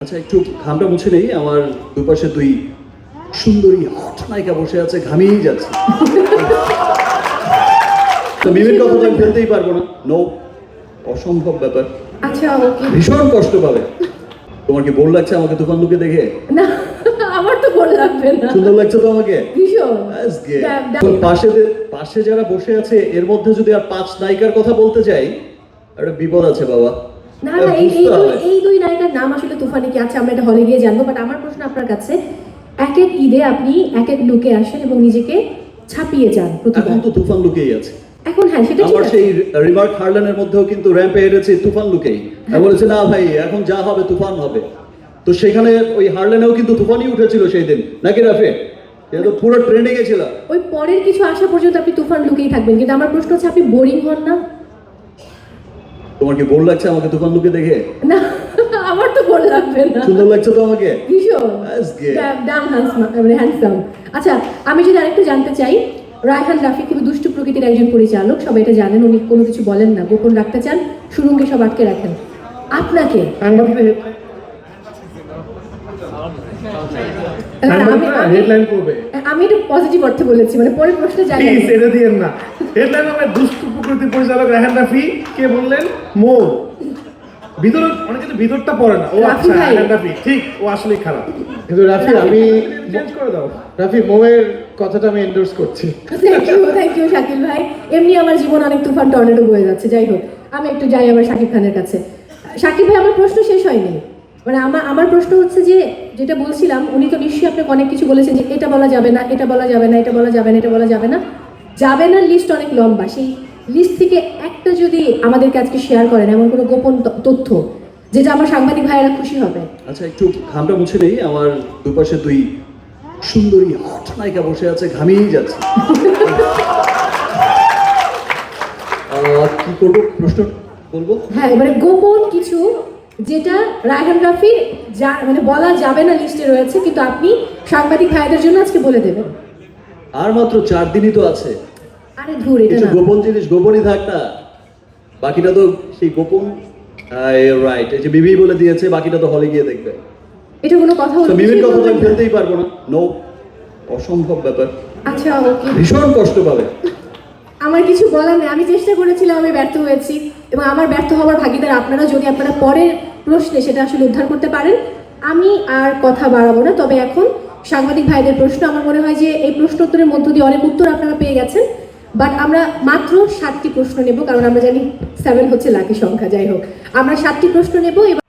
আচ্ছা, একটু ঘামটা মুছে নেই। আমার দুপাশে দুই সুন্দরী হট নায়িকা বসে আছে, ঘামিয়েই যাচ্ছে। তো মিমের কথা তো আমি ফেলতেই পারবো না, নো, অসম্ভব ব্যাপার। আচ্ছা ওকে। ভীষণ কষ্ট পাবে। তোমার কি বোর লাগছে আমাকে তুফান লুকে দেখে? না, আমার তো বোর লাগবে না। সুন্দর লাগছে তো আমাকে? ভীষণ। এখন পাশে যারা বসে আছে এর মধ্যে যদি আর 5 নায়িকার কথা বলতে যাই, একটা বিপদ আছে বাবা। না না, এই দুই নায়িকার নাম আসলে তুফানি কি আছে আমরা এটা হলে গিয়ে জানবো। বাট আমার প্রশ্ন আপনার কাছে, এক এক ঈদে আপনি এক এক লুকে আসেন এবং নিজেকে ছাপিয়ে যান প্রতিবার। এখন তো তুফান লুকেই আছে। এখন হ্যাঁ, সেটা ঠিক আমার আছে। সেই রিমার্ক হার্লানের মধ্যেও কিন্তু র্যাম্পে হেরেছে তুফান লুকেই। আমি বলেছি না ভাই, এখন যা হবে তুফান হবে। তো সেখানে ওই হার্লানেও কিন্তু তুফানই উঠেছিল সেই দিন, নাকি রাফে? এটা তো পুরো ট্রেন্ডে গেছিল। ওই পরের কিছু আসা পর্যন্ত আপনি তুফান লুকেই থাকবেন, কিন্তু আমার প্রশ্ন হচ্ছে আপনি বোরিং হন না? তোমার কি বোর লাগছে আমাকে তুফান লুকে দেখে? না, আমার তো বোর লাগবে না। সুন্দর লাগছে তো আমাকে? ভীষণ। হ্যান্ডসাম। আচ্ছা, আমি যদি আরেকটু জানতে চাই, রায়হান রাফি খুবই দুষ্টু প্রকৃতির একজন পরিচালক, সবাই এটা জানেন। উনি কোনো কিছু বলেন না, গোপন রাখতে চান, সুরঙ্গে সব আটকে রাখেন। আপনাকে হেডলাইন করবে। আমি একটু পজিটিভ অর্থে বলেছি, মানে পরের প্রশ্নে যাই। প্লিজ এটা দিয়েন না। হেডলাইন হবে দুষ্টু প্রকৃতির পরিচালক রায়হান রাফি কে বললেন মো। ভিতর অনেকে তো ভিতরটা পড়ে না। ও রাফি আচ্ছা, ভাই। রায়হান রাফি ঠিক, ও আসলেই খারাপ। কিন্তু রাফি, আমি চেঞ্জ করে দাও। রাফি মোয়ের কথাটা আমি এন্ডোর্স করছি। থ্যাংক ইউ শাকিল ভাই। এমনি আমার জীবন অনেক তুফান টর্নেডো বয়ে যাচ্ছে। যাই হোক, আমি একটু যাই আবার শাকিব খানের কাছে। শাকিব ভাই, আমার প্রশ্ন শেষ হয়নি। মানে আমার প্রশ্ন হচ্ছে যে, যেটা বলছিলাম, উনি তো নিশ্চয়ই আপনাকে অনেক কিছু বলেছেন যে এটা বলা যাবে না, এটা বলা যাবে না, এটা বলা যাবে না, এটা বলা যাবে না। যাবে না লিস্ট অনেক লম্বা। সেই লিস্ট থেকে একটা যদি আমাদেরকে আজকে শেয়ার করেন, এমন কোনো গোপন তথ্য যেটা আমার সাংবাদিক ভাইয়েরা খুশি হবে। আচ্ছা, একটু ঘামটা মুছে নেই। আমার দুপাশে দুই সুন্দরী হট নায়িকা বসে আছে, ঘামিয়েই যাচ্ছে। কি করবো, প্রশ্ন বলবো? হ্যাঁ, মানে গোপন কিছু যেটা রায়হান রাফির মানে বলা যাবে না লিস্টে রয়েছে, কিন্তু আপনি সাংবাদিক ভাইদের জন্য আজকে বলে দেবেন। আর মাত্র 4 দিনই তো আছে। আরে ধুর, এটা কিছু না। গোপন জিনিস গোপনই থাক না, বাকিটা তো সেই গোপন। রাইট, এই যে বিবি বলে দিয়েছে, বাকিটা তো হলে গিয়ে দেখবে। এটা কোনো কথা তো হলো? মিমের কথা তো আমি ফেলতেই পারবো না, নো, অসম্ভব ব্যাপার। আচ্ছা ওকে। ভীষণ কষ্ট পাবে। আমার কিছু বলার নেই। আমি চেষ্টা করেছিলাম, আমি ব্যর্থ হয়েছি, এবং আমার ব্যর্থ হওয়ার ভাগিদার আপনারা। যদি আপনারা পরের প্রশ্নে সেটা আসলে উদ্ধার করতে পারেন, আমি আর কথা বাড়াবো না। তবে এখন সাংবাদিক ভাইদের প্রশ্ন। আমার মনে হয় যে এই প্রশ্ন উত্তরের মধ্য দিয়ে অনেক উত্তর আপনারা পেয়ে গেছেন, বাট আমরা মাত্র 7টি প্রশ্ন নেব, কারণ আমরা জানি 7 হচ্ছে লাকি সংখ্যা। যাই হোক, আমরা 7টি প্রশ্ন নেব এবং